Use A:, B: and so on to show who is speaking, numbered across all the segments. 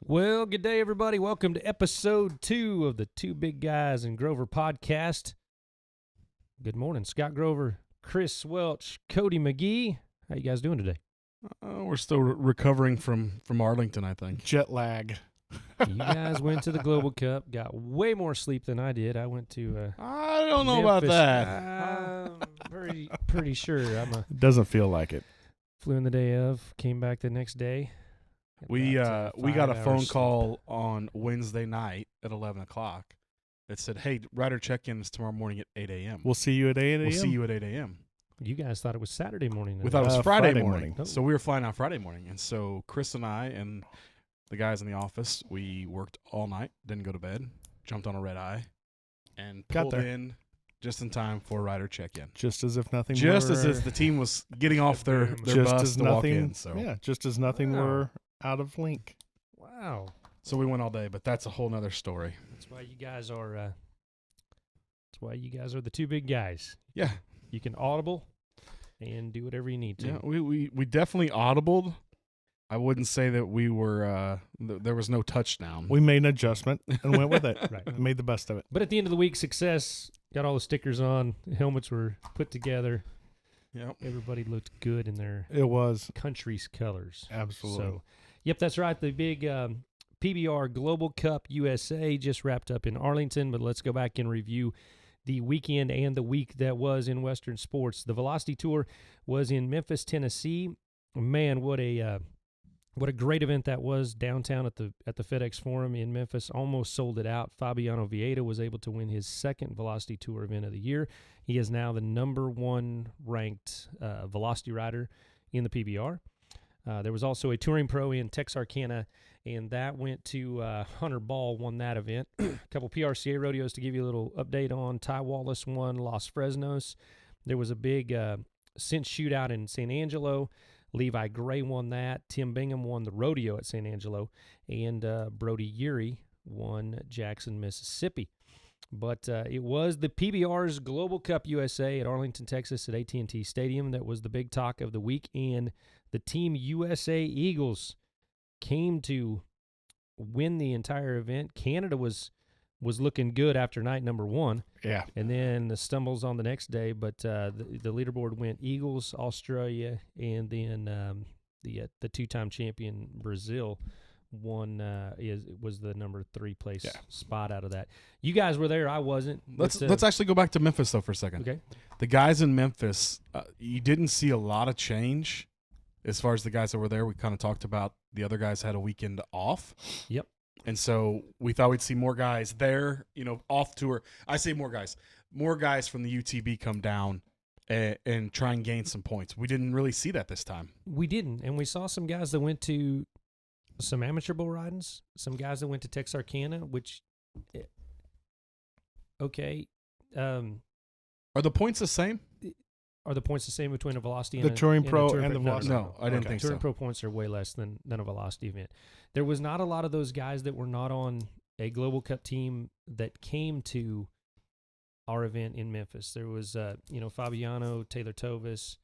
A: Well, good day, everybody. Welcome to episode 2 of the Two Big Guys and Grover podcast. Good morning, Scott Grover, Chris Welch, Cody McGee. How you guys doing today?
B: We're still recovering from Arlington, I think.
C: Jet lag.
A: You guys went to the Global Cup, got way more sleep than I did. I went to
B: I don't know about
A: Memphis.
B: that.
A: I'm pretty sure.
C: Doesn't feel like it.
A: Flew in the day of, came back the next day.
B: We
A: About,
B: we got a
A: 5
B: phone
A: hours
B: call on Wednesday night at 11 o'clock that said, hey, rider check-in is tomorrow morning at 8 a.m.
C: We'll see you at 8 a.m.
B: We'll see you at 8 a.m.
A: sleep. You guys thought it was Saturday morning.
B: We thought it was Friday
C: Friday
B: morning.
C: morning.
B: So we were flying out Friday morning. And so Chris and I and the guys in the office, we worked all night, didn't go to bed, jumped on a red eye, and
C: Got
B: pulled
C: there.
B: in just in time for rider check-in.
C: Just as if nothing
B: Just
C: were,
B: as if the team was getting off their
C: just
B: bus
C: as
B: to
C: nothing,
B: walk in. So.
C: Yeah, just as nothing
A: Wow.
C: were out of link.
A: Wow.
B: So we went all day, but that's a whole nother story.
A: That's why you guys are the two big guys.
B: Yeah.
A: You can audible and do whatever you need to.
B: Yeah, we definitely audibled. I wouldn't say that we were there was no touchdown.
C: We made an adjustment and went with it.
A: Right.
C: Made the best of it.
A: But at the end of the week, success. Got all the stickers on. Helmets were put together.
B: Yep.
A: Everybody looked good in their
C: It was
A: country's colors.
C: absolutely.
A: So, yep, that's right. The big PBR Global Cup USA just wrapped up in Arlington, but let's go back and review the weekend and the week that was in Western sports. The Velocity Tour was in Memphis, Tennessee. Man, what a great event that was downtown at the FedEx Forum in Memphis. Almost sold it out. Fabiano Vieira was able to win his second Velocity Tour event of the year. He is now the number 1 ranked Velocity rider in the PBR. There was also a touring pro in Texarkana, and that went to Hunter Ball won that event. A couple PRCA rodeos to give you a little update on. Ty Wallace won Los Fresnos. There was a big cinch shootout in San Angelo. Levi Gray won that. Tim Bingham won the rodeo at San Angelo. And Brody Urey won Jackson, Mississippi. But it was the PBR's Global Cup USA at Arlington, Texas at AT&T Stadium that was the big talk of the week. And the Team USA Eagles came to win the entire event. Canada was looking good after night number 1.
C: Yeah.
A: And then the stumbles on the next day, but the leaderboard went Eagles, Australia, and then the two-time champion Brazil was the number 3 place spot out of that. You guys were there, I wasn't.
B: Let's actually go back to Memphis though for a second.
A: Okay.
B: The guys in Memphis, you didn't see a lot of change as far as the guys that were there. We kind of talked about the other guys had a weekend off.
A: Yep.
B: And so we thought we'd see more guys there, off tour. I say more guys from the UTB come down and try and gain some points. We didn't really see that this time.
A: We didn't, and we saw some guys that went to some amateur bull ridings, some guys that went to Texarkana, which, okay.
B: Are the points the same?
A: Are the points the same between a Velocity
C: The
A: and
C: Touring
A: a
C: Pro
A: Touring
C: and the Velocity?
B: No, I didn't think so.
A: Touring Pro points are way less than a Velocity event. There was not a lot of those guys that were not on a Global Cup team that came to our event in Memphis. There was, Fabiano, Taylor Tovis,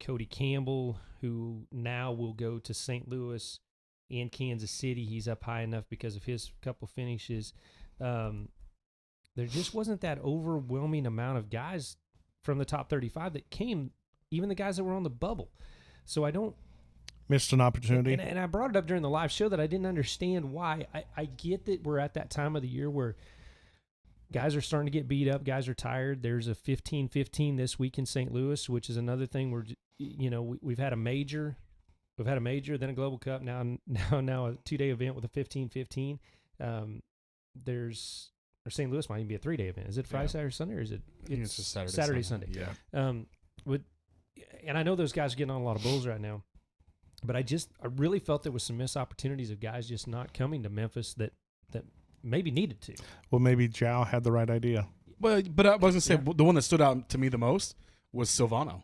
A: Cody Campbell, who now will go to St. Louis and Kansas City. He's up high enough because of his couple finishes. There just wasn't that overwhelming amount of guys from the top 35 that came, even the guys that were on the bubble. So I don't...
C: Missed an opportunity.
A: And I brought it up during the live show that I didn't understand why. I get that we're at that time of the year where guys are starting to get beat up. Guys are tired. There's a 15-15 this week in St. Louis, which is another thing where, we've had a major. We've had a major, then a Global Cup, now a 2-day event with a 15-15. Or St. Louis might even be a 3-day event. Is it Friday, Saturday, Sunday, or is it?
B: It's just
A: Saturday, Sunday.
B: Yeah.
A: And I know those guys are getting on a lot of bulls right now, but I really felt there was some missed opportunities of guys just not coming to Memphis that maybe needed to.
C: Well, maybe Zhao had the right idea.
B: But I was going to say, the one that stood out to me the most was Silvano.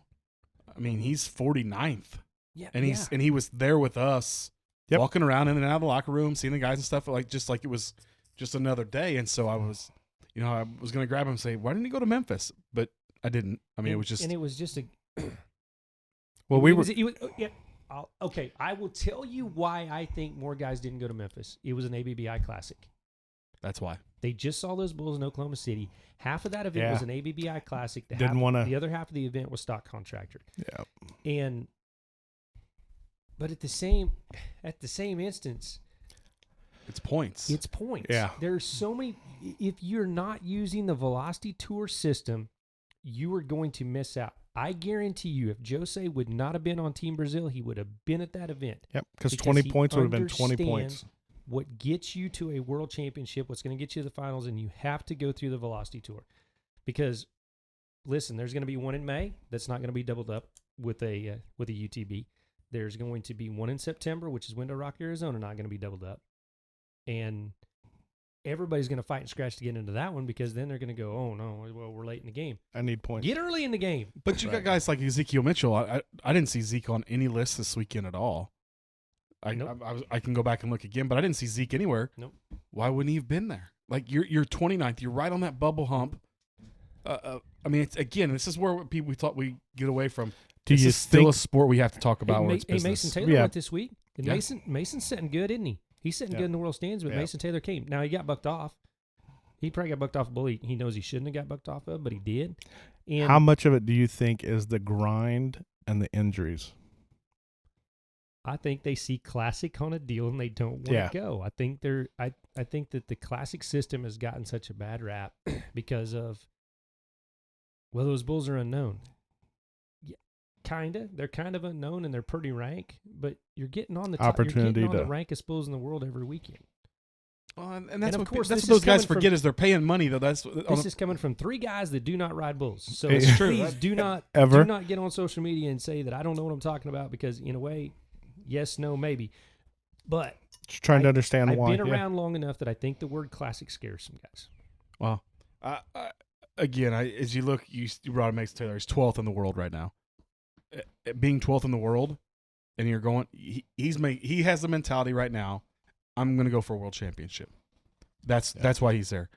B: I mean, he's 49th.
A: Yeah.
B: And he was there with us, walking around in and out of the locker room, seeing the guys and stuff, like it was just another day. And so I was going to grab him and say, why didn't he go to Memphis? But I didn't. I mean, it was just.
A: And it was just a.
C: Well, we were.
A: Okay, I will tell you why I think more guys didn't go to Memphis. It was an ABBI Classic.
B: That's why.
A: They just saw those Bulls in Oklahoma City. Half of that event
C: Yeah.
A: was an ABBI Classic.
C: The
A: other half of the event was stock contractor.
C: Yeah.
A: But at the same instance,
B: It's points.
A: it's points.
C: Yeah.
A: There's so many. If you're not using the Velocity Tour system, you are going to miss out. I guarantee you, if Jose would not have been on Team Brazil, he would have been at that event.
C: Yep. Because
A: Because
C: 20
A: he
C: points would have been 20
A: understands
C: points.
A: What gets you to a world championship, what's going to get you to the finals, and you have to go through the Velocity Tour. Because, listen, there's going to be one in May that's not going to be doubled up with a UTB. There's going to be one in September, which is Window Rock, Arizona, not going to be doubled up. And everybody's going to fight and scratch to get into that one because then they're going to go, oh, no, well, we're late in the game.
C: I need points.
A: Get early in the game.
B: But you got guys like Ezekiel Mitchell. I didn't see Zeke on any list this weekend at all.
A: Nope.
B: I can go back and look again, but I didn't see Zeke anywhere.
A: Nope.
B: Why wouldn't he have been there? Like you're 29th. You're right on that bubble hump. I mean, it's, again, this is where we thought we get away from.
C: Do
B: this
C: you
B: is still
C: think
B: a sport we have to talk about. Where it's
A: Hey,
B: business.
A: Mason Taylor
C: Yeah.
A: went this week. And
B: Yeah.
A: Mason's sitting good, isn't he? He's sitting
C: Yeah.
A: good in the world stands, but
C: Yeah.
A: Mason Taylor came. Now, he got bucked off. He probably got bucked off a bull he knows he shouldn't have got bucked off of, but he did. And
C: how much of it do you think is the grind and the injuries?
A: I think they see Classic on a deal and they don't want
C: Yeah.
A: to go. I think I think that the Classic system has gotten such a bad rap because of, well, those Bulls are unknown. Yeah, kinda. They're kind of unknown and they're pretty rank, but you're getting on the top,
C: Opportunity
A: you're getting on
C: to-
A: the rankest Bulls in the world every weekend.
B: Well, and that's
A: of
B: what
A: course,
B: that's
A: this
B: what
A: is
B: those guys
A: coming from-
B: forget is they're paying money though. That's
A: This is coming from three guys that do not ride bulls. So
C: It's
B: true.
A: please do not
C: Ever.
A: do not get on social media and say that I don't know what I'm talking about because in a way, yes, no, maybe. But
C: Just trying to understand
A: I've
C: why.
A: been
C: Yeah.
A: around long enough that I think the word classic scares some guys.
B: Wow. Again, as you look, you brought up Mason Taylor. He's 12th in the world right now. Being 12th in the world, and you're going, he has the mentality right now. I'm going to go for a world championship. That's why he's there.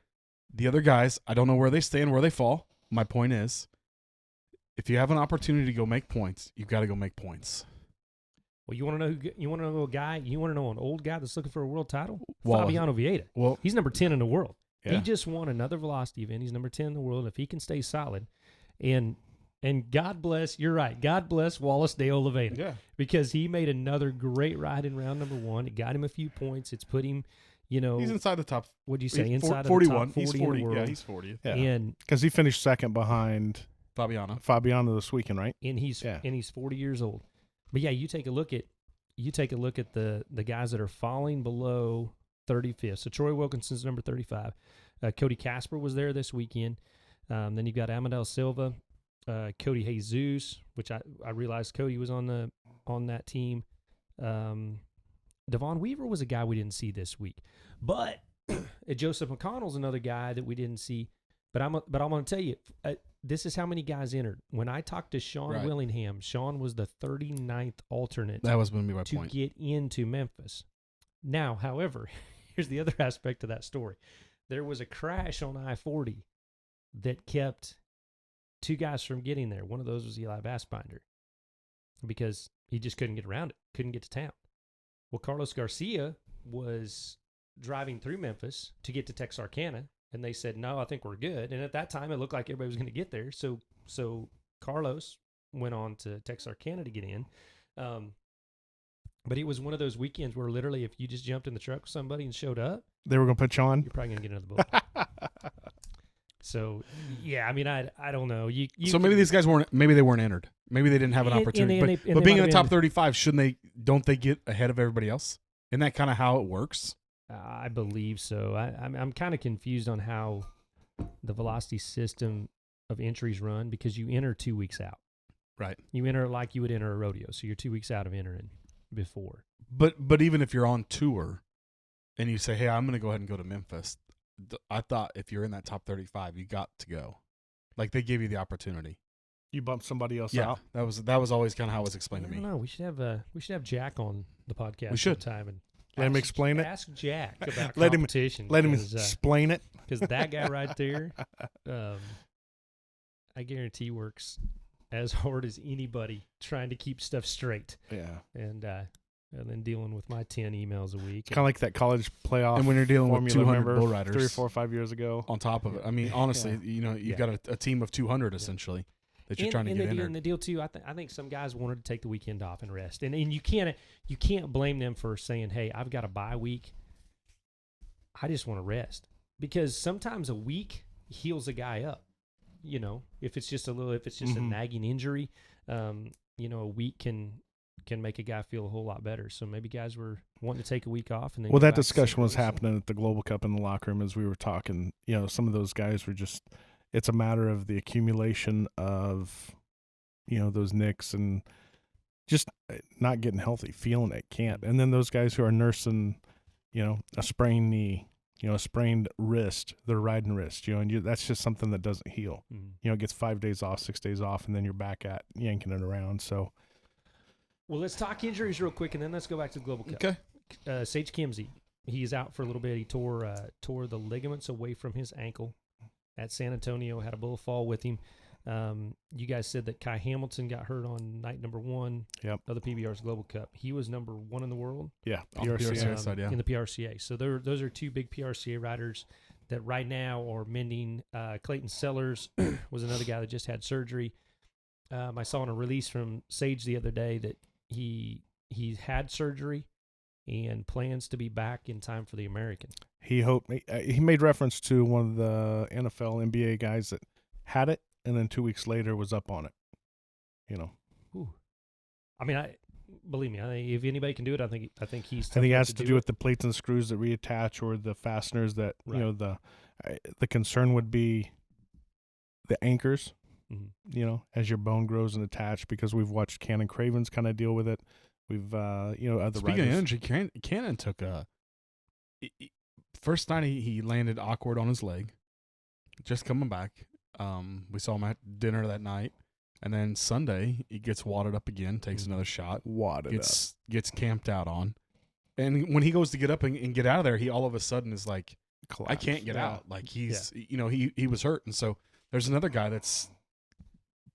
B: The other guys, I don't know where they stand, where they fall. My point is, if you have an opportunity to go make points, you've got to go make points.
A: Well, you want to know? You want to know a guy? You want to know an old guy that's looking for a world title?
B: Well,
A: Fabiano Vieira.
B: Well,
A: He's number 10 in the world.
C: Yeah.
A: He just won another velocity event. He's number 10 in the world. If he can stay solid, and God bless, you're right. God bless Wallace de Oliveira.
B: yeah.
A: Because he made another great ride in round number 1. It got him a few points. It's put him,
B: He's inside the top.
A: what'd you say?
B: he's
A: Inside
B: 41.
A: of the top 40
B: He's 40.
A: in the world.
B: Yeah, he's 40.
C: Yeah.
A: And
C: Because he finished second behind
B: Fabiano.
C: Fabiano this weekend, right?
A: he's 40 years old. But yeah, you take a look at the guys that are falling below 35th. So Troy Wilkinson's number 35. Cody Casper was there this weekend. Then you've got Amadel Silva, Cody Jesus, which I realized Cody was on that team. Devon Weaver was a guy we didn't see this week, but Joseph McConnell's another guy that we didn't see. But I'm going to tell you, this is how many guys entered. When I talked to Sean
B: Right.
A: Willingham, Sean was the 39th alternate
B: That was going to be my
A: to
B: point.
A: get into Memphis. Now, however, here's the other aspect of that story. There was a crash on I-40 that kept two guys from getting there. One of those was Eli Bassbinder because he just couldn't get around it, couldn't get to town. Well, Carlos Garcia was driving through Memphis to get to Texarkana, and they said, no, I think we're good. And at that time, it looked like everybody was going to get there. So Carlos went on to Texarkana to get in. But it was one of those weekends where literally if you just jumped in the truck with somebody and showed up,
C: They were going to put you on.
A: you're probably going to get another boat. So, yeah, I mean, I don't know. You
B: So maybe these guys weren't entered. Maybe they didn't have an
A: And-
B: opportunity.
A: and they
B: but being in
A: might
B: the
A: have
B: top 35, don't they get ahead of everybody else? Isn't that kind of how it works?
A: I believe so. I'm kind of confused on how the velocity system of entries run because you enter 2 weeks out.
B: Right.
A: You enter like you would enter a rodeo, so you're 2 weeks out of entering before.
B: But even if you're on tour and you say, hey, I'm going to go ahead and go to Memphis, I thought if you're in that top 35, you got to go. Like they give you the opportunity.
C: You bumped somebody else
B: Yeah,
C: out.
B: that was always kind of how it was explained
A: I
B: to
A: don't
B: me.
A: know. We should have Jack on the podcast
B: We should.
A: sometime and
C: Let him explain it.
A: Ask Jack about
C: Let him-
A: competition.
C: Let him
A: because,
C: explain it.
A: because that guy right there, I guarantee works as hard as anybody trying to keep stuff straight,
C: Yeah.
A: and then dealing with my 10 emails a week.
C: Kind of like that college playoff.
B: And when you're dealing with
C: formula,
B: 200
C: remember,
B: bull riders
C: 3 or 4 or 5 years ago.
B: on top of it, I mean, honestly,
C: Yeah.
B: you know, you've
A: Yeah.
B: got a team of 200 essentially that you're trying to get in there.
A: And the deal too, I think some guys wanted to take the weekend off and rest, and you can't blame them for saying, "Hey, I've got a bye week. I just want to rest," because sometimes a week heals a guy up. You know, if it's just a
C: Mhm.
A: nagging injury, you know, a week can make a guy feel a whole lot better. So maybe guys were wanting to take a week off, and then
C: Well,
A: go
C: that
A: back to
C: discussion
A: St.
C: was
A: Louis.
C: happening at the Global Cup in the locker room as we were talking. You know, some of those guys were just, it's a matter of the accumulation of, you know, those nicks and just not getting healthy, feeling it, can't. And then those guys who are nursing, you know, a sprained knee, you know, a sprained wrist, their riding wrist, you know, and that's just something that doesn't heal.
A: Mhm.
C: You know, it gets 5 days off, 6 days off, and then you're back at yanking it around. So,
A: Well, let's talk injuries real quick, and then let's go back to the Global Cup.
B: Okay.
A: Sage Kimzey, he's out for a little bit. He tore the ligaments away from his ankle at San Antonio. Had a bull fall with him. You guys said that Kai Hamilton got hurt on night number 1
C: Yep.
A: of the PBR's Global Cup. He was number 1 in the world
C: yeah,
B: On the PRCA
C: PRCA.
B: side, yeah.
A: in the PRCA. So those are two big PRCA riders that right now are mending. Clayton Sellers was another guy that just had surgery. I saw in a release from Sage the other day that he had surgery and plans to be back in time for the American.
C: He made reference to one of the NFL, NBA guys that had it, and then 2 weeks later was up on it. You know,
A: Ooh. I mean, believe me, I think if anybody can do it, I think he's.
C: I
A: tough
C: think it
A: enough
C: has to do with the plates and screws that reattach or the fasteners that
A: Right.
C: you know the concern would be the anchors.
A: Mhm.
C: You know, as your bone grows and attached, because we've watched Cannon Cravens kind of deal with it. We've you know, other
B: Speaking of
C: riders.
B: injury, Cannon took first night he landed awkward on his leg, just coming back. We saw him at dinner that night, and then Sunday he gets wadded up again, takes another shot,
C: wadded up.
B: gets camped out on, and when he goes to get up and get out of there, he all of a sudden is like, I
C: Collapsed.
B: can't get
C: Yeah.
B: out. Like he's you know he was hurt, and so there's another guy that's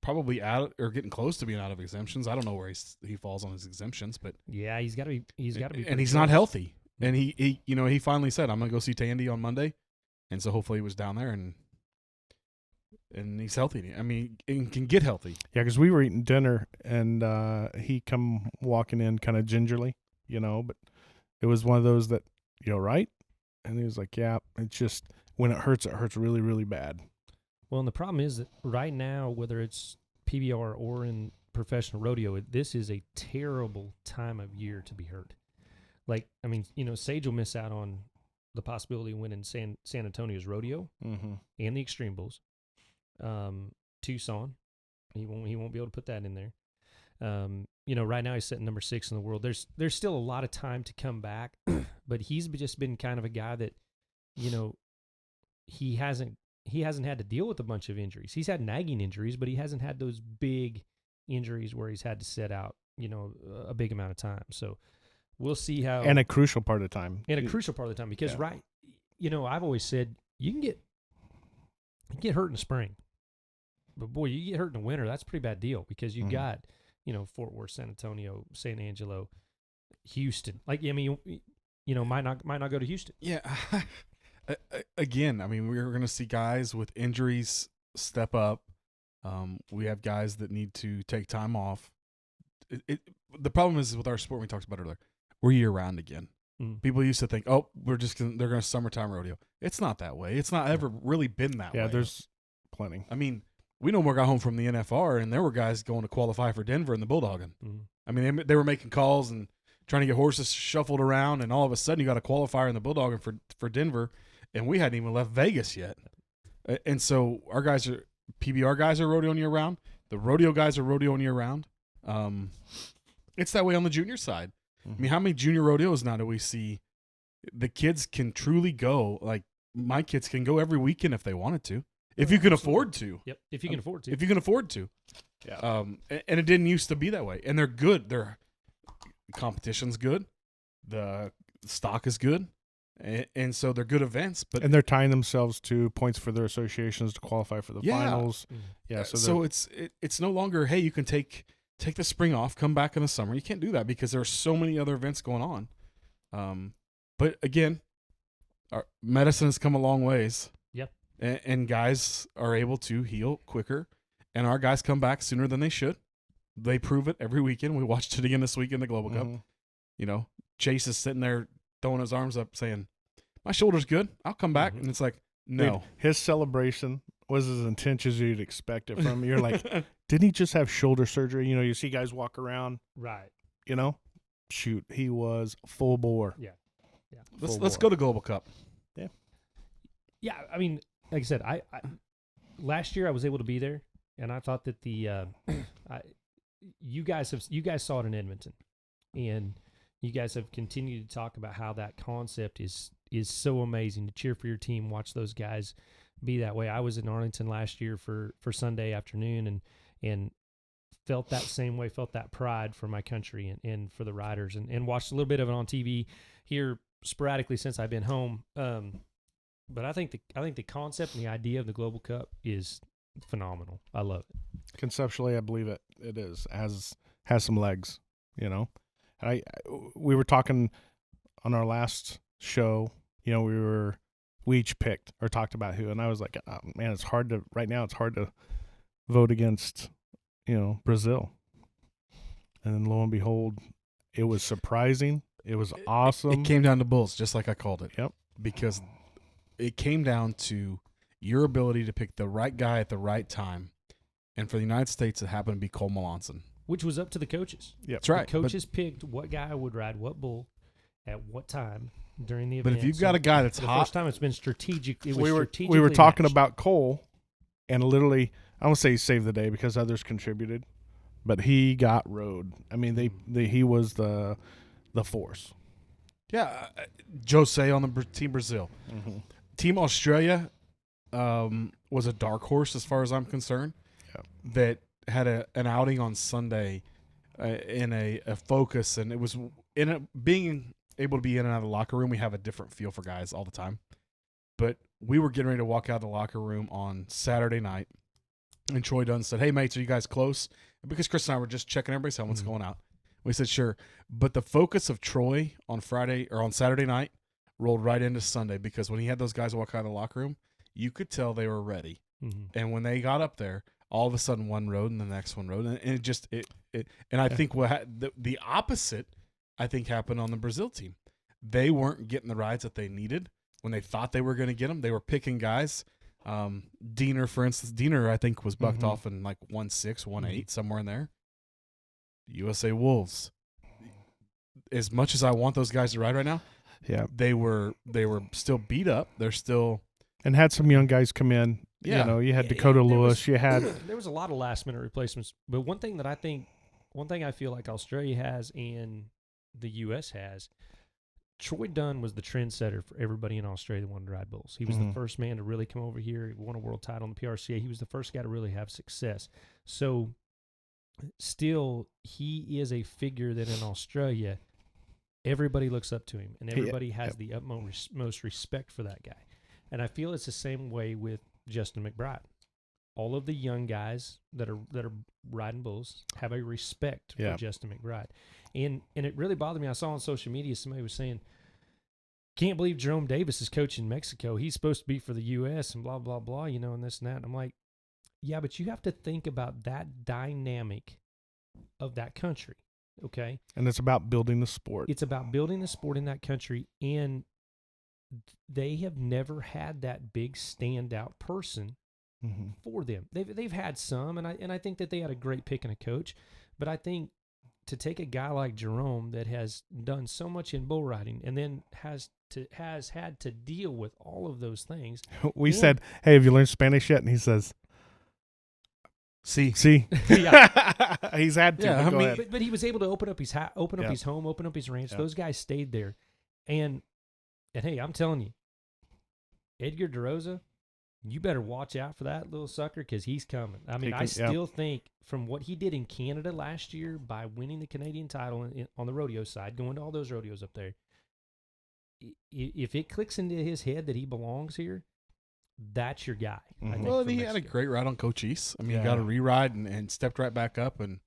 B: probably out or getting close to being out of exemptions. I don't know where he falls on his exemptions, but
A: Yeah, he's got to be. He's got to be.
B: and
A: pretty
B: he's not
A: close.
B: healthy. And he you know he finally said, I'm gonna go see Tandy on Monday, and so hopefully he was down there and he's healthy. I mean, and can get healthy.
C: Yeah, because we were eating dinner and he come walking in kind of gingerly, you know, but it was one of those that, you know, right? And he was like, yeah, it's just when it hurts really, really bad.
A: Well, and the problem is that right now, whether it's PBR or in professional rodeo, this is a terrible time of year to be hurt. Like, I mean, you know, Sage will miss out on the possibility of winning San Antonio's rodeo
C: Mm-hmm.
A: and the Extreme Bulls. Tucson, he won't be able to put that in there. You know, right now he's sitting number 6 in the world. There's still a lot of time to come back, but he's just been kind of a guy that, you know, he hasn't had to deal with a bunch of injuries. He's had nagging injuries, but he hasn't had those big injuries where he's had to sit out, you know, a big amount of time. So we'll see how.
C: And a crucial part of the time.
A: And a crucial part of the time, because
C: Yeah.
A: right, you know, I've always said you can get hurt in the spring, but boy, you get hurt in the winter, that's a pretty bad deal, because you
C: Mhm.
A: got, you know, Fort Worth, San Antonio, San Angelo, Houston. Like, I mean, you know, might not go to Houston.
B: Yeah. Again, I mean, we're going to see guys with injuries step up. We have guys that need to take time off. The problem is with our sport, we talked about earlier, we're year round again.
A: Mm.
B: People used to think, oh, they're going to summertime rodeo. It's not that way. It's not ever really been that way.
C: Yeah, there's plenty.
B: I mean, we no more got home from the NFR, and there were guys going to qualify for Denver in the Bulldogging.
A: Mm.
B: I mean, they were making calls and trying to get horses shuffled around, and all of a sudden you got a qualifier in the Bulldogging for Denver, and we hadn't even left Vegas yet. And so our guys are PBR guys are rodeoing year round. The rodeo guys are rodeoing year round. It's that way on the junior side. I mean, how many junior rodeos now do we see? The kids can truly go. Like my kids can go every weekend if they wanted to, if you can afford to.
A: Yep, if you can afford to.
B: If you can afford to.
C: Yeah.
B: And it didn't used to be that way. And they're good. Their competition's good. The stock is good. and so they're good events. But
C: And they're tying themselves to points for their associations to qualify for the
B: Yeah.
C: finals.
A: Mhm.
C: Yeah,
B: so it's no longer, hey, you can take the spring off, come back in the summer. You can't do that because there are so many other events going on. But again, our medicine has come a long ways.
A: Yep.
B: And guys are able to heal quicker, and our guys come back sooner than they should. They prove it every weekend. We watched it again this week in the Global Cup.
C: Mhm.
B: You know, Chase is sitting there throwing his arms up saying, my shoulder's good. I'll come back.
A: Mhm.
B: And it's like,
C: Dude,
B: no.
C: his celebration was as intense as you'd expect it from him. You're like, didn't he just have shoulder surgery? You know, you see guys walk around,
A: Right.
C: you know? Shoot, he was full bore.
A: Yeah. Yeah.
B: let's go to Global Cup.
A: Yeah, I mean, like I said, I last year I was able to be there, and I thought that you guys saw it in Edmonton, and you guys have continued to talk about how that concept is so amazing to cheer for your team, watch those guys be that way. I was in Arlington last year for Sunday afternoon, and felt that same way, felt that pride for my country and for the riders, and watched a little bit of it on TV here sporadically since I've been home. But I think the concept and the idea of the Global Cup is phenomenal. I love it.
C: Conceptually, I believe it is has some legs, you know. And we were talking on our last show, you know, we each picked or talked about who, and I was like, oh, man, it's hard to vote against, you know, Brazil. And then lo and behold, it was surprising. It was awesome.
B: It came down to bulls, just like I called it.
C: Yep.
B: Because it came down to your ability to pick the right guy at the right time. And for the United States, it happened to be Cole Melanson.
A: Which was up to the coaches.
C: Yep.
B: That's right.
A: The coaches picked what guy would ride what bull at what time during the
B: But
A: event.
B: if you've got a guy that's
A: the
B: hot,
A: first time it's been strategic. It was
C: we were
A: strategically
C: talking
A: matched.
C: about Cole, and literally, I won't say he saved the day because others contributed, but he got rode. I mean, he was the force.
B: yeah, Jose on the Team Brazil.
C: Mm-hmm.
B: Team Australia was a dark horse as far as I'm concerned.
C: Yep.
B: That had an outing on Sunday in a focus, and it was being able to be in and out of the locker room. We have a different feel for guys all the time, but we were getting ready to walk out of the locker room on Saturday night, and Troy Dunn said, "Hey mates, are you guys close?" Because Chris and I were just checking everybody's helmets going out. We said sure, but the focus of Troy on Saturday night rolled right into Sunday, because when he had those guys walk out of the locker room, you could tell they were ready.
A: Mhm.
B: And when they got up there, all of a sudden one rode and the next one rode, and it just and I think the opposite I think happened on the Brazil team. They weren't getting the rides that they needed when they thought they were going to get them. They were picking guys. Diener, for instance, I think was bucked off in like 1.6, 1.8, somewhere in there. USA Wolves. As much as I want those guys to ride right now,
C: Yeah,
B: they were still beat up. They're still
C: and had some young guys come in.
B: Yeah.
C: You know, you had
A: Yeah,
C: Dakota
A: there
C: Lewis.
A: was-
C: You had
A: there was a lot of last minute replacements, but one thing I feel like Australia has and the U.S. has, Troy Dunn was the trendsetter for everybody in Australia that wanted to ride bulls. He was the
C: Mhm.
A: first man to really come over here. He won a world title in the PRCA. He was the first guy to really have success. So still, he is a figure that in Australia, everybody looks up to him, and everybody has the utmost respect for that guy. And I feel it's the same way with Justin McBride. All of the young guys that are riding bulls have a respect
C: Yeah.
A: for Justin McBride. And it really bothered me. I saw on social media somebody was saying, can't believe Jerome Davis is coaching Mexico. He's supposed to be for the U.S. and blah, blah, blah, you know, and this and that. And I'm like, yeah, but you have to think about that dynamic of that country, okay?
C: and it's about building the sport.
A: It's about building the sport in that country, and they have never had that big standout person
C: Mm-hmm.
A: for them. They've had some, and I think that they had a great pick and a coach, but I think to take a guy like Jerome that has done so much in bull riding and then has had to deal with all of those things.
C: We
A: Yeah.
C: said, "Hey, have you learned Spanish yet?" And he says,
B: see.
A: Yeah.
C: He's had to.
B: Yeah,
C: but
B: I
C: go
B: mean-
C: ahead.
A: But he was able to open up his
C: Yeah.
A: his home, open up his ranch.
C: Yeah.
A: Those guys stayed there, and hey, I'm telling you, Edgar DeRosa, you better watch out for that little sucker because he's coming. I mean, I still think from what he did in Canada last year by winning the Canadian title on the rodeo side, going to all those rodeos up there, if it clicks into his head that he belongs here, that's your guy. I
C: Mhm.
A: think,
B: Well,
A: for
B: he had a
A: Mexico.
B: great ride on Coach East. I mean,
C: Yeah.
B: he got a re-ride and stepped right back up. And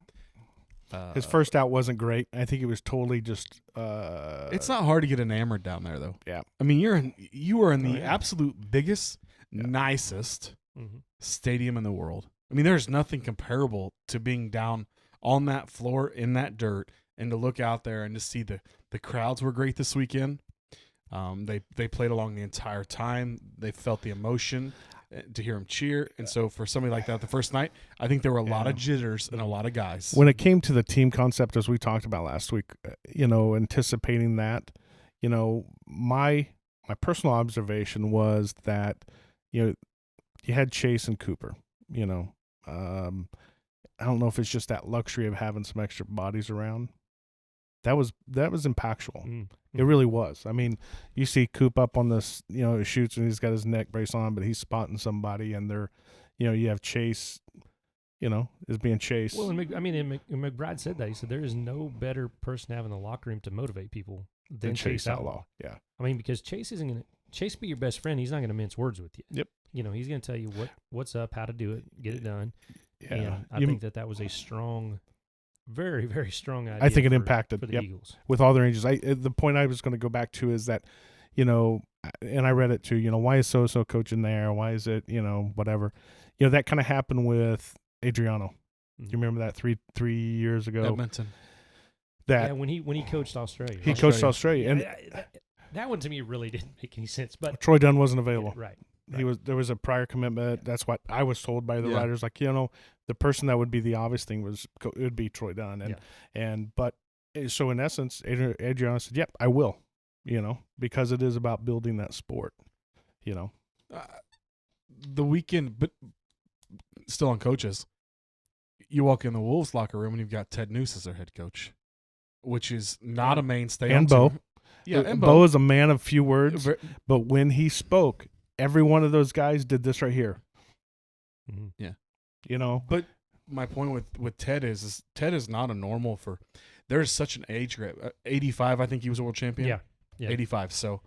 C: His first out wasn't great. I think it was totally just.
B: it's not hard to get enamored down there, though.
C: Yeah.
B: I mean, you are in
A: Oh,
B: the
A: yeah.
B: absolute biggest,
C: Yeah.
B: nicest
A: Mhm.
B: stadium in the world. I mean, there's nothing comparable to being down on that floor in that dirt and to look out there and to see the crowds were great this weekend. They played along the entire time. They felt the emotion to hear them cheer. And so for somebody like that, the first night, I think there were a lot of jitters and a lot of guys.
C: When it came to the team concept, as we talked about last week, anticipating that, my personal observation was that, you had Chase and Cooper. I don't know if it's just that luxury of having some extra bodies around. That was impactful.
A: Mm.
C: It really was. I mean, you see Coop up on this, he shoots and he's got his neck brace on, but he's spotting somebody, and they're, you have Chase, is being chased.
A: Well, and McBride said that. He said there is no better person to have in the locker room to motivate people than Chase Outlaw.
C: Yeah.
A: I mean, because Chase isn't going to – Chase be your best friend. He's not going to mince words with you.
C: Yep.
A: He's going to tell you what's up, how to do it, get it done.
C: Yeah.
A: And I think that was a strong, very, very strong idea.
C: I think it
A: for
C: impacted
A: the Eagles.
C: with all their injuries. The point I was going to go back to is that, and I read it too, why is so coaching there? Why is it, whatever? That kind of happened with Adriano. Do you remember that three years ago?
B: Edmonton.
C: That
A: when he coached Australia.
C: he
A: right?
C: coached Australia, and
A: that one to me really didn't make any sense. But
C: Troy Dunn wasn't available.
A: right.
C: There was a prior commitment. That's what I was told by the
B: Yeah.
C: writers. Like, the person that would be the obvious thing it would be Troy Dunn, but so in essence, Adriano said, "Yep, I will," because it is about building that sport,
B: The weekend, but still on coaches. You walk in the Wolves locker room and you've got Ted Noose as their head coach, which is not a mainstay.
C: And
B: on
C: Bo.
B: team. Yeah, and
C: Bo is a man of few words,
B: Ver-
C: but when he spoke, every one of those guys did this right here.
A: Mhm.
B: But my point with Ted is Ted is not a normal for. There's such an age gap. 85, I think he was a world champion.
A: Yeah.
B: 85. So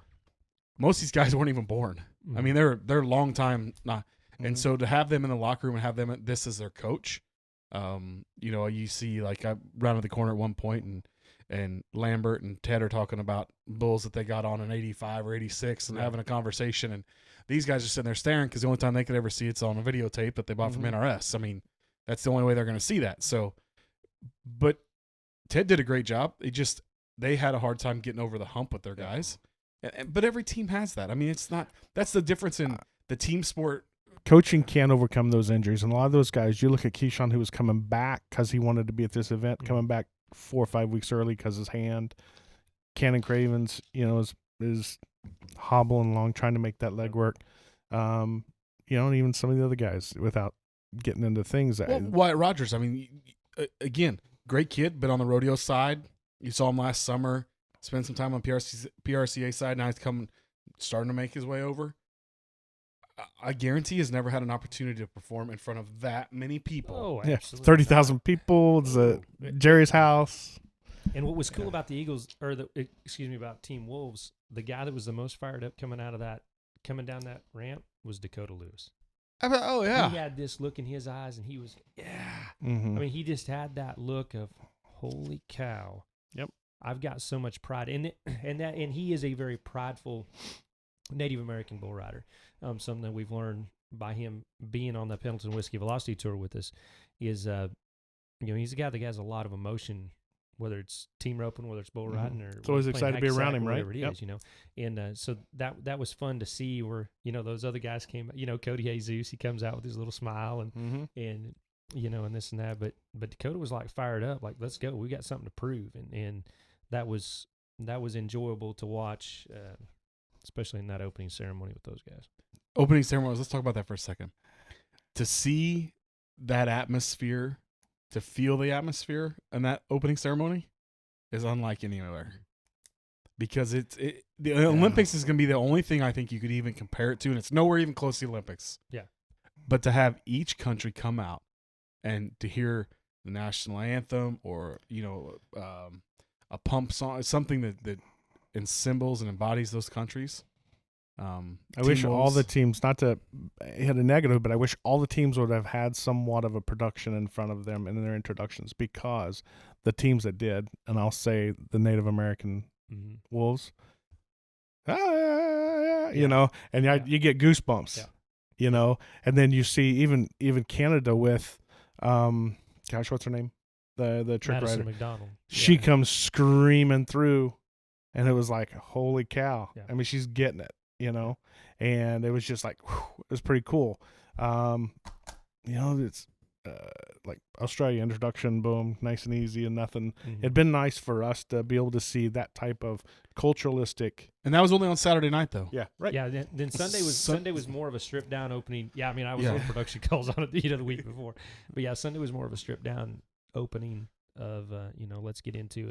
B: most of these guys weren't even born. I
A: Mhm.
B: mean, they're long time not. And
C: Mhm.
B: so to have them in the locker room and have them this as their coach, you see like I rounded the corner at one point and Lambert and Ted are talking about bulls that they got on in 85 or 86 and
A: Right.
B: having a conversation, and these guys are sitting there staring because the only time they could ever see it's on a videotape that they bought from
C: Mhm.
B: NRS. I mean, that's the only way they're going to see that. So, but Ted did a great job. They had a hard time getting over the hump with their guys. But every team has that. I mean, that's the difference in the team sport.
C: Coaching can overcome those injuries, and a lot of those guys. You look at Keyshawn, who was coming back because he wanted to be at this event, coming back 4 or 5 weeks early because his hand. Cannon Cravens, is hobbling along trying to make that leg work. And even some of the other guys without getting into things.
B: Well, Wyatt Rogers, I mean, again, great kid, but on the rodeo side, you saw him last summer, spend some time on PRCA side. Now he's starting to make his way over. I guarantee he's never had an opportunity to perform in front of that many people.
A: Oh,
C: Yeah,
A: absolutely.
C: 30,000 people. It's Jerry's house.
A: And what was cool about the Eagles, about Team Wolves, the guy that was the most fired up coming down that ramp was Dakota Lewis.
B: Oh, yeah.
A: He had this look in his eyes, and he was,
C: Mm-hmm.
A: I mean, he just had that look of, holy cow.
C: Yep.
A: I've got so much pride in it, and he is a very prideful Native American bull rider. Something that we've learned by him being on the Pendleton Whiskey Velocity Tour with us is, he's a guy that has a lot of emotion, whether it's team roping, whether it's bull riding, or
C: It's always
A: playing
C: excited to be around
A: hacksack,
C: him, right?
A: whatever it
C: Yep.
A: is, And so that was fun to see where, those other guys came, Cody Jesus, he comes out with his little smile and and this and that. But Dakota was like fired up, like, let's go. We got something to prove. And that was enjoyable to watch, especially in that opening ceremony with those guys.
B: Opening ceremonies, let's talk about that for a second. To see that atmosphere, to feel the atmosphere in that opening ceremony is unlike anywhere. Because the Olympics is going to be the only thing I think you could even compare it to, and it's nowhere even close to the Olympics.
A: Yeah.
B: But to have each country come out and to hear the national anthem or, a pump song, something that and symbols and embodies those countries.
C: I wish all the teams, not to hit a negative, but I wish all the teams would have had somewhat of a production in front of them in their introductions, because the teams that did, and I'll say the Native American Wolves, you know, and you get goosebumps, you know, and then you see even Canada with, gosh, what's her name? The trick
A: Madison
C: rider.
A: McDonald.
C: She comes screaming through, and it was like, holy cow.
A: Yeah.
C: I mean, she's getting it, you know, and it was just like, whew, it was pretty cool. You know, it's like Australia introduction, boom, nice and easy and nothing. It'd been nice for us to be able to see that type of culturalistic.
B: And that was only on Saturday night, though.
C: Yeah, right.
A: Yeah, then Sunday was more of a stripped down opening. Yeah, I mean, I was on production calls on it the week before, but yeah, Sunday was more of a stripped down opening of let's get into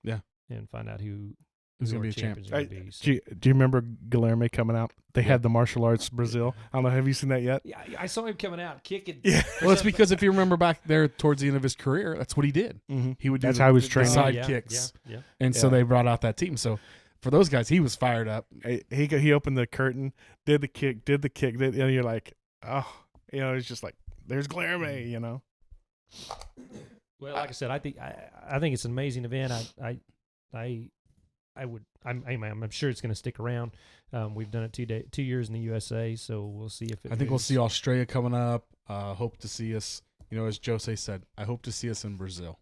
A: it, and find out who's
B: gonna be a champ.
C: Do you remember Guilherme coming out? They had the martial arts Brazil. I don't know. Have you seen that yet?
A: Yeah, I saw him coming out kicking.
C: Yeah.
B: Well, it's because if you remember back there towards the end of his career, that's what he did. He would do
C: That's how he was
B: the
C: trained.
B: side kicks.
A: Yeah.
B: And so they brought out that team. So for those guys, he was fired up.
C: He opened the curtain, did the kick, and you're like, oh, you know, it's just like, there's Guilherme, you know.
A: Well, like I said, I think it's an amazing event. I'm sure it's going to stick around. We've done it 2 years in the USA, so we'll see if it.
B: I think we'll see Australia coming up. Hope to see us. You know, as Jose said, I hope to see us in Brazil.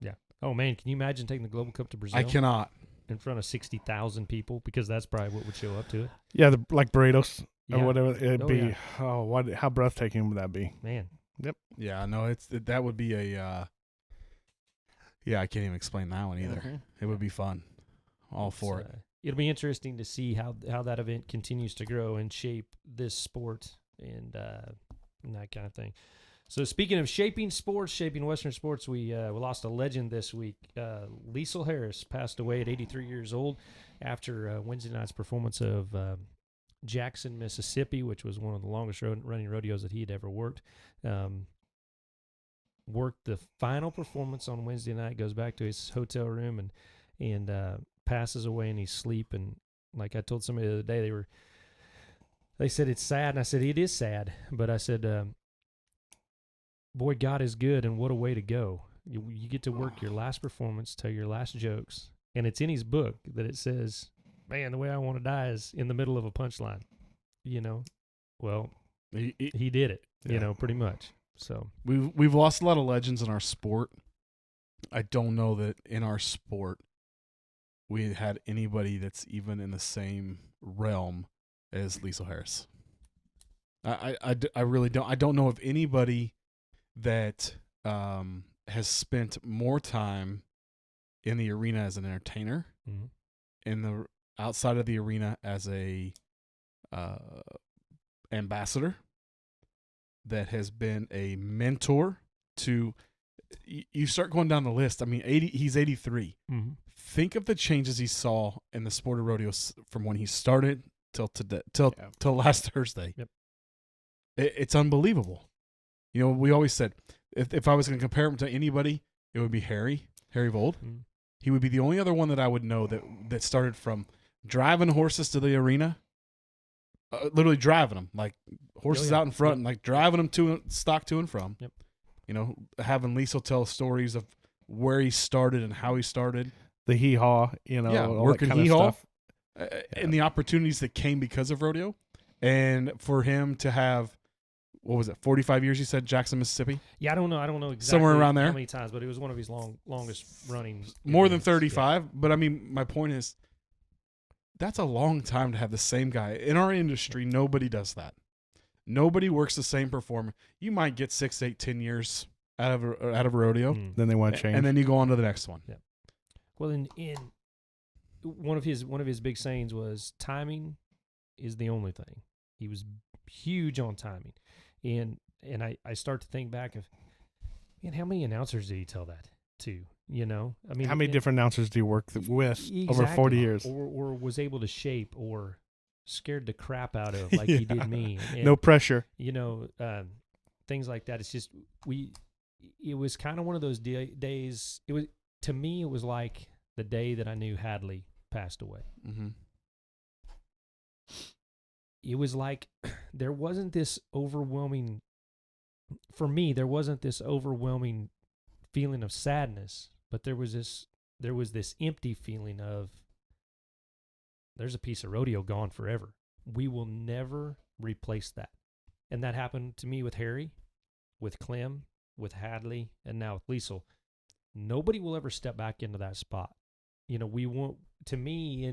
A: Yeah. Oh man, can you imagine taking the Global Cup to Brazil?
B: I cannot.
A: In front of 60,000 people, because that's probably what would show up to it.
C: Yeah, like Barbados or
A: Yeah.
C: whatever it'd be.
A: Yeah.
C: Oh, how breathtaking would that be?
A: Man.
C: Yep.
B: Yeah, no, that would be a. Yeah, I can't even explain that one either. It would be fun. All for it.
A: It'll be interesting to see how that event continues to grow and shape this sport and that kind of thing. So speaking of shaping sports, shaping Western sports, we lost a legend this week. Liesl Harris passed away at 83 years old after Wednesday night's performance of Jackson, Mississippi, which was one of the longest running rodeos that he had ever worked. Worked the final performance on Wednesday night, goes back to his hotel room and passes away in his sleep. And like I told somebody the other day, they said it's sad, and I said it is sad, but I said, boy, God is good, and what a way to go. You get to work your last performance, tell your last jokes, and it's in his book that it says, man, the way I want to die is in the middle of a punchline, you know. Well, he did it, you know, pretty much. So
B: we've lost a lot of legends in our sport. I don't know that in our sport we had anybody that's even in the same realm as Liesl Harris. I really don't. I don't know of anybody that has spent more time in the arena as an entertainer, in the outside of the arena as a ambassador, that has been a mentor to. You start going down the list. I mean, he's 83. Think of the changes he saw in the sport of rodeo from when he started till today, till last Thursday.
A: Yep.
B: It's unbelievable. You know, we always said if I was going to compare him to anybody, it would be Harry Vold. He would be the only other one that I would know that started from driving horses to the arena, literally driving them, like horses out in front, and like driving them to and from.
A: Yep.
B: You know, having Liesl tell stories of where he started and how he started.
C: The hee-haw, you know, all
B: working
C: that kind
B: hee-haw,
C: of stuff.
B: And the opportunities that came because of rodeo. And for him to have, 45 years, you said, Jackson, Mississippi?
A: Yeah, I don't know exactly
B: somewhere around there
A: how many times, but it was one of his longest running.
B: More than
A: events.
B: 35.
A: Yeah.
B: But I mean, my point is, that's a long time to have the same guy. In our industry, nobody does that. Nobody works the same performer. You might get 6, 8, 10 years out of a rodeo.
C: Then they want to change.
B: And then you go on to the next one.
A: Yeah. Well, in one of his big sayings was, timing is the only thing. He was huge on timing. And I start to think back of, man, how many announcers did he tell that to? You know, I mean,
C: how many different announcers do you work with
A: exactly,
C: over 40 years?
A: Or was able to shape or scared the crap out of like he did me. And,
C: no pressure.
A: You know, things like that. It's just it was kind of one of those days. To me, it was like the day that I knew Hadley passed away.
B: Mm-hmm.
A: It was like there wasn't this overwhelming, for me, there wasn't this overwhelming feeling of sadness, but there was this empty feeling of there's a piece of rodeo gone forever. We will never replace that. And that happened to me with Harry, with Clem, with Hadley, and now with Liesel. Nobody will ever step back into that spot. You know, we won't, to me,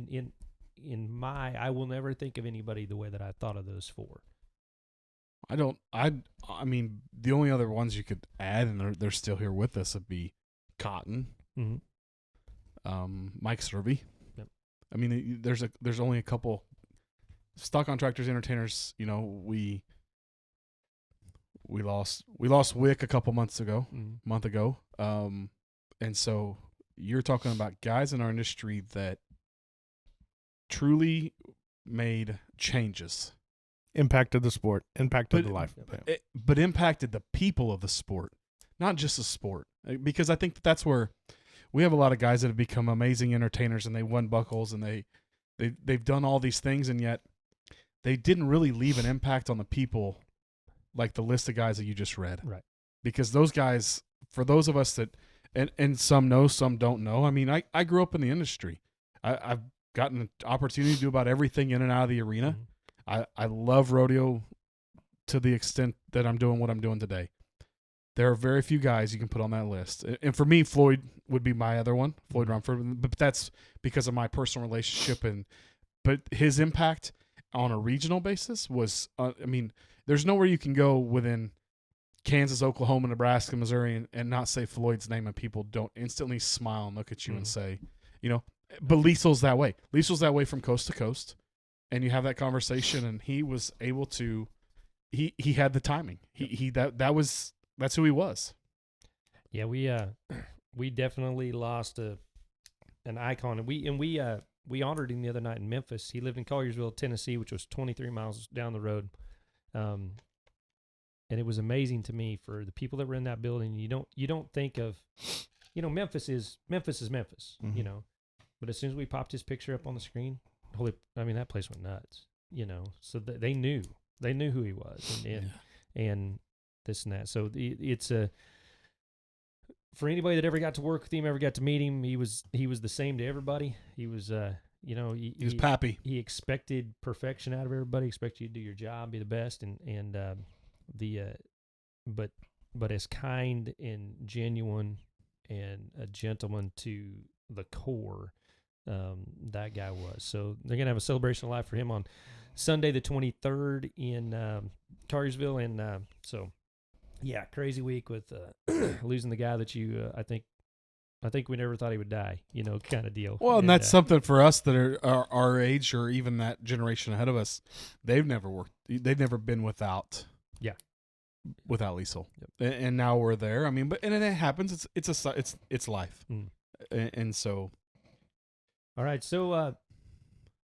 A: I will never think of anybody the way that I thought of those four.
B: I mean, the only other ones you could add, and they're still here with us, would be Cotton,
A: Mm-hmm.
B: Mike Serby.
A: Yep.
B: I mean, there's only a couple stock contractors, entertainers. You know, we lost Wick a month ago. And so you're talking about guys in our industry that truly made changes.
C: Impacted the sport, impacted the life. Yeah.
B: But impacted the people of the sport, not just the sport. Because I think that's where we have a lot of guys that have become amazing entertainers, and they won buckles, and they've done all these things, and yet they didn't really leave an impact on the people like the list of guys that you just read.
A: Right.
B: Because those guys, for those of us that, and some know, some don't know. I mean, I grew up in the industry. I've gotten an opportunity to do about everything in and out of the arena.
A: Mm-hmm.
B: I love rodeo to the extent that I'm doing what I'm doing today. There are very few guys you can put on that list. And for me, Floyd would be my other one, Floyd Rumford. But that's because of my personal relationship. But his impact on a regional basis was, I mean, there's nowhere you can go within Kansas, Oklahoma, Nebraska, Missouri, and not say Floyd's name, and people don't instantly smile and look at you and say, you know, but Liesel's that way. Liesel's that way from coast to coast. And you have that conversation, and he was able to, he had the timing. That's who he was.
A: Yeah, we definitely lost an icon, and we honored him the other night in Memphis. He lived in Colliersville, Tennessee, which was 23 miles down the road. And it was amazing to me for the people that were in that building. You don't think of, you know, Memphis is Memphis,
C: Mm-hmm.
A: you know, but as soon as we popped his picture up on the screen, that place went nuts, you know. So they knew who he was, and this and that. So it's for anybody that ever got to work with him, ever got to meet him, he was the same to everybody. He was, you know, he
B: was pappy.
A: He expected perfection out of everybody. Expected you to do your job, be the best, but as kind and genuine and a gentleman to the core. That guy was. So they're gonna have a celebration of life for him on Sunday the 23rd in Cartersville, and so yeah, crazy week with losing the guy that you I think we never thought he would die, you know, kind of deal.
B: Well, and that's something for us that are our age or even that generation ahead of us. They've never been without Liesel.
A: Yep.
B: And now we're there. I mean, and it happens. It's life, and so.
A: All right, so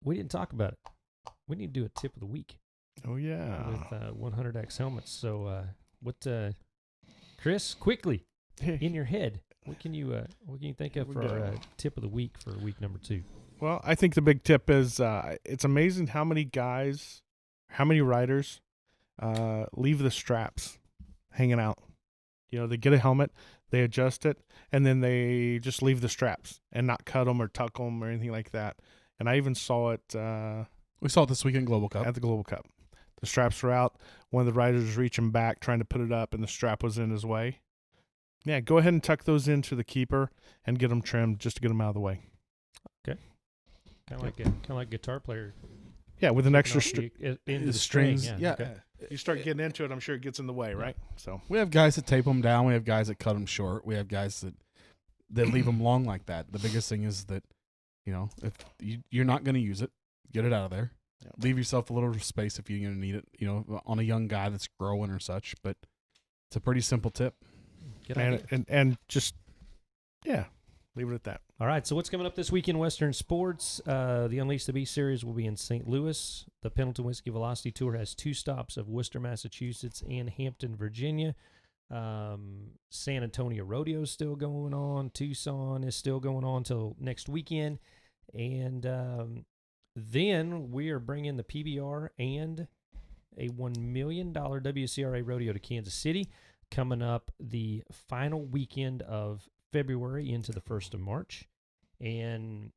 A: we didn't talk about it. We need to do a tip of the week.
C: Oh yeah,
A: with 100X helmets. So Chris, quickly in your head, what can you think of for our tip of the week for week number 2?
C: Well, I think the big tip is it's amazing how many riders leave the straps hanging out. You know, they get a helmet, they adjust it, and then they just leave the straps and not cut them or tuck them or anything like that. And I even saw it.
B: We saw it this weekend Global Cup.
C: At the Global Cup. The straps were out. One of the riders was reaching back, trying to put it up, and the strap was in his way. Yeah, go ahead and tuck those into the keeper and get them trimmed just to get them out of the way.
A: Okay. Kind of like guitar player.
C: Yeah, with an extra
A: into the
B: strings. Yeah.
C: Okay. You start getting into it, I'm sure it gets in the way, right? So
B: we have guys that tape them down. We have guys that cut them short. We have guys that leave them long like that. The biggest thing is that, you know, if you're not going to use it, get it out of there.
C: Yep.
B: Leave yourself a little space if you're going to need it, you know, on a young guy that's growing or such. But it's a pretty simple tip.
C: And just, yeah, leave it at that.
A: All right, so what's coming up this week in Western sports? The Unleash the Beast series will be in St. Louis. The Pendleton Whiskey Velocity Tour has 2 stops of Worcester, Massachusetts, and Hampton, Virginia. San Antonio Rodeo is still going on. Tucson is still going on till next weekend. And then we are bringing the PBR and a $1 million WCRA rodeo to Kansas City coming up the final weekend of February into the 1st of March. And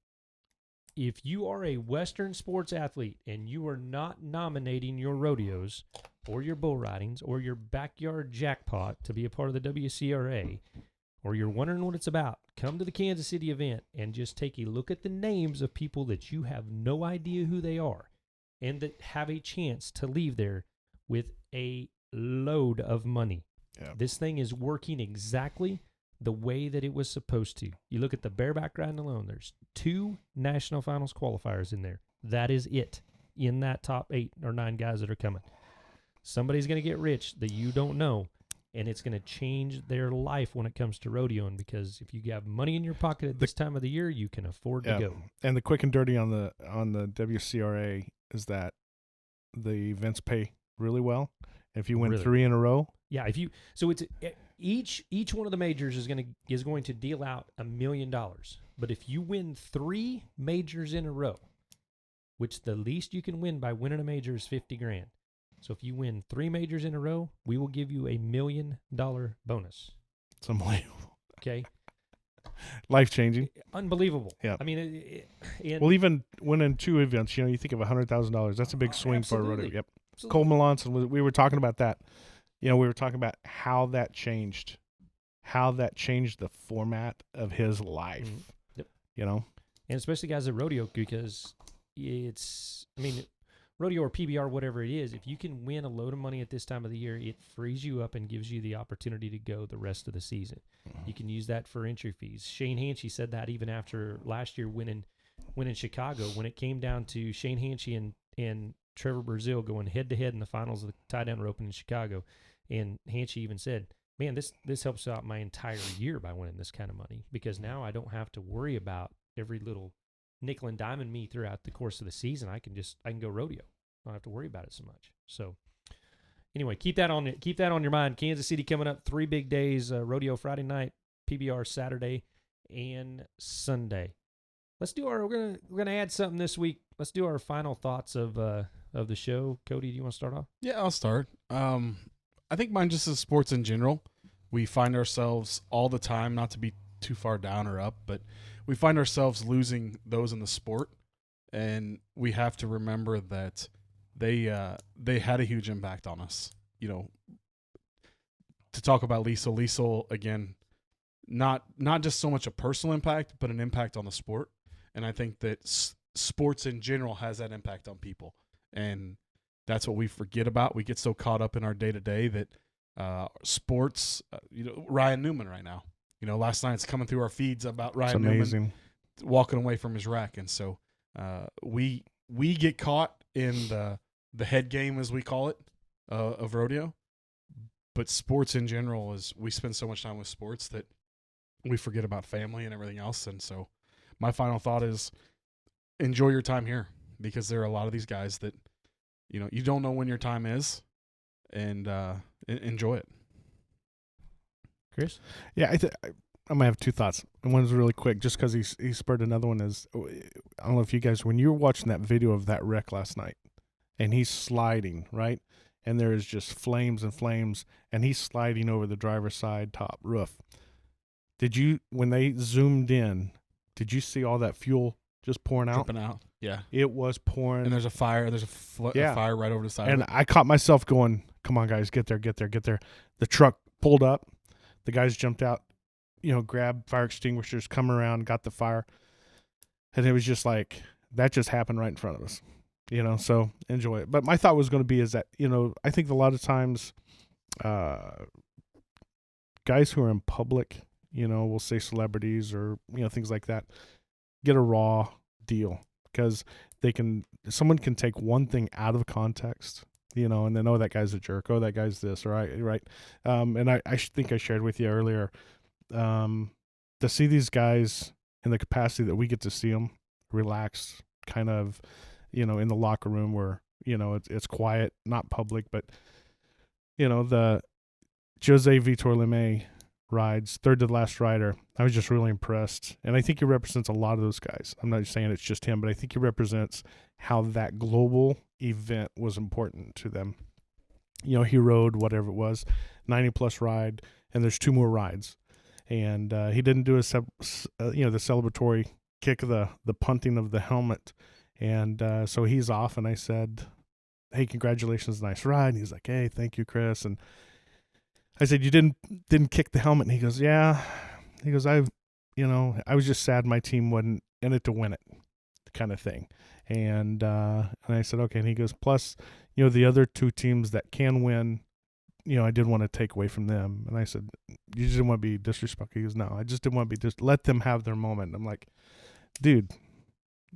A: if you are a Western sports athlete and you are not nominating your rodeos or your bull ridings or your backyard jackpot to be a part of the WCRA, or you're wondering what it's about, come to the Kansas City event and just take a look at the names of people that you have no idea who they are and that have a chance to leave there with a load of money.
C: Yeah.
A: This thing is working exactly the way that it was supposed to. You look at the bareback riding alone, there's 2 national finals qualifiers in there. That is it in that top 8 or 9 guys that are coming. Somebody's going to get rich that you don't know, and it's going to change their life when it comes to rodeoing, because if you have money in your pocket at this time of the year, you can afford to go.
C: And the quick and dirty on the WCRA is that the events pay really well. If you win
A: Really?
C: 3 in a row,
A: Yeah, if you it's each one of the majors is going to deal out $1 million. But if you win 3 majors in a row, which the least you can win by winning a major is $50,000. So if you win 3 majors in a row, we will give you $1 million bonus.
C: it's unbelievable.
A: Okay,
C: Life changing.
A: unbelievable.
C: Yeah.
A: I mean,
C: Well, even winning 2 events, you think of $100,000. That's a big swing for a rodeo.
A: absolutely.
C: Yep.
A: absolutely.
C: Cole Melanson, we were talking about that. We were talking about how that changed the format of his life.
A: Yep.
C: And
A: especially guys at rodeo, because rodeo or PBR, whatever it is, if you can win a load of money at this time of the year, it frees you up and gives you the opportunity to go the rest of the season. You can use that for entry fees. Shane Hanchey said that even after last year winning Chicago, when it came down to Shane Hanchey and Trevor Brazil going head-to-head in the finals of the tie-down roping in Chicago, and Hanchey even said, man, this helps out my entire year by winning this kind of money, because now I don't have to worry about every little nickel and diamond me throughout the course of the season. I can go rodeo. I don't have to worry about it so much. So anyway, keep that on your mind. Kansas City coming up, 3 big days, rodeo Friday night, PBR Saturday and Sunday. We're gonna add something this week. Let's do our final thoughts of the show. Cody, do you want to start off?
B: Yeah, I'll start. I think mine just is sports in general. We find ourselves all the time, not to be too far down or up, but we find ourselves losing those in the sport, and we have to remember that they had a huge impact on us. To talk about Liesl again, not just so much a personal impact, but an impact on the sport. And I think that sports in general has that impact on people, and that's what we forget about. We get so caught up in our day-to-day that sports, Ryan Newman right now, last night it's coming through our feeds about Ryan Newman walking away from his rack. And so we get caught in the head game, as we call it, of rodeo. But sports in general we spend so much time with sports that we forget about family and everything else. And so my final thought is enjoy your time here, because there are a lot of these guys that, you don't know when your time is, and enjoy it.
A: Chris?
C: Yeah, I'm gonna have 2 thoughts. And one's really quick, just because he spurred another one. Is I don't know if you guys, when you were watching that video of that wreck last night, and he's sliding, right, and there is just flames and flames, and he's sliding over the driver's side top roof. When they zoomed in, did you see all that fuel just pouring out?
B: Dripping out. Yeah.
C: It was pouring.
B: And there's a fire. There's a fire right over the side.
C: And
B: of it.
C: I caught myself going, come on, guys, get there. The truck pulled up. The guys jumped out, grabbed fire extinguishers, come around, got the fire. And it was just like, that just happened right in front of us, so enjoy it. But my thought was going to be is that, I think a lot of times guys who are in public, we'll say celebrities or, things like that, get a raw deal, because someone can take one thing out of context, and then, oh, that guy's a jerk. Oh, that guy's this, right? And I think I shared with you earlier, to see these guys in the capacity that we get to see them relaxed, kind of, in the locker room where, it's quiet, not public, but, the Jose Vitor Lemay rides, third to the last rider. I was just really impressed. And I think he represents a lot of those guys. I'm not just saying it's just him, but I think he represents how that global event was important to them. You know, he rode whatever it was, 90-plus ride, and there's 2 more rides. And he didn't do the celebratory kick of the punting of the helmet. And so he's off, and I said, hey, congratulations, nice ride. And he's like, hey, thank you, Chris. And I said, you didn't kick the helmet? And he goes, yeah. He goes, I was just sad my team wasn't in it to win it, kind of thing. And I said, okay. And he goes, plus, the other 2 teams that can win, I didn't want to take away from them. And I said, you just didn't want to be disrespectful? He goes, no, I just didn't want to be let them have their moment. I'm like, dude,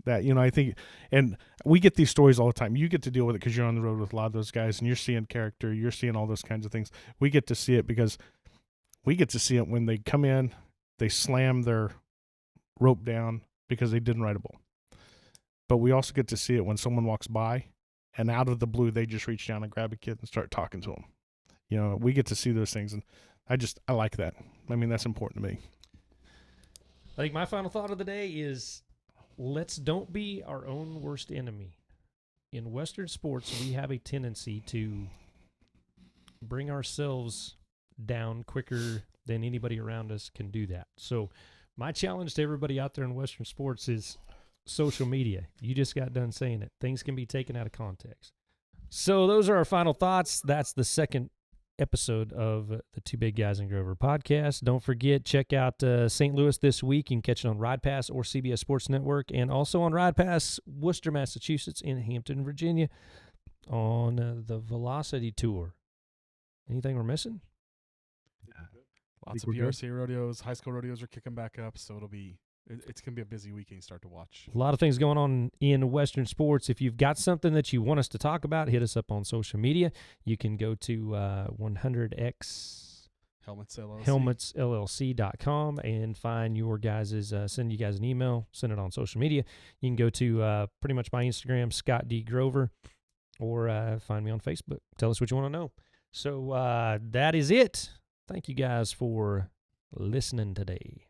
C: that, I think, and we get these stories all the time. You get to deal with it because you're on the road with a lot of those guys and you're seeing character, you're seeing all those kinds of things. We get to see it because we get to see it when they come in, they slam their rope down because they didn't ride a bull. But we also get to see it when someone walks by and out of the blue, they just reach down and grab a kid and start talking to them. We get to see those things. And I like that. I mean, that's important to me.
A: I think my final thought of the day is, let's don't be our own worst enemy. In Western sports, we have a tendency to bring ourselves down quicker than anybody around us can do that. So my challenge to everybody out there in Western sports is social media. You just got done saying it. Things can be taken out of context. So those are our final thoughts. That's the second episode of the Two Big Guys in Grover podcast. Don't forget, check out St. Louis this week. You can catch it on Ride Pass or CBS Sports Network, and also on Ride Pass, Worcester, Massachusetts, and Hampton, Virginia, on the Velocity Tour. Anything we're missing?
B: Lots of VRC rodeos, high school rodeos are kicking back up, so it's going to be a busy weekend start to watch.
A: A lot of things going on in Western sports. If you've got something that you want us to talk about, hit us up on social media. You can go to 100X HelmetsLLC.com and find your guys' send you guys an email, send it on social media. You can go to pretty much my Instagram, Scott D. Grover, or find me on Facebook. Tell us what you want to know. So that is it. Thank you guys for listening today.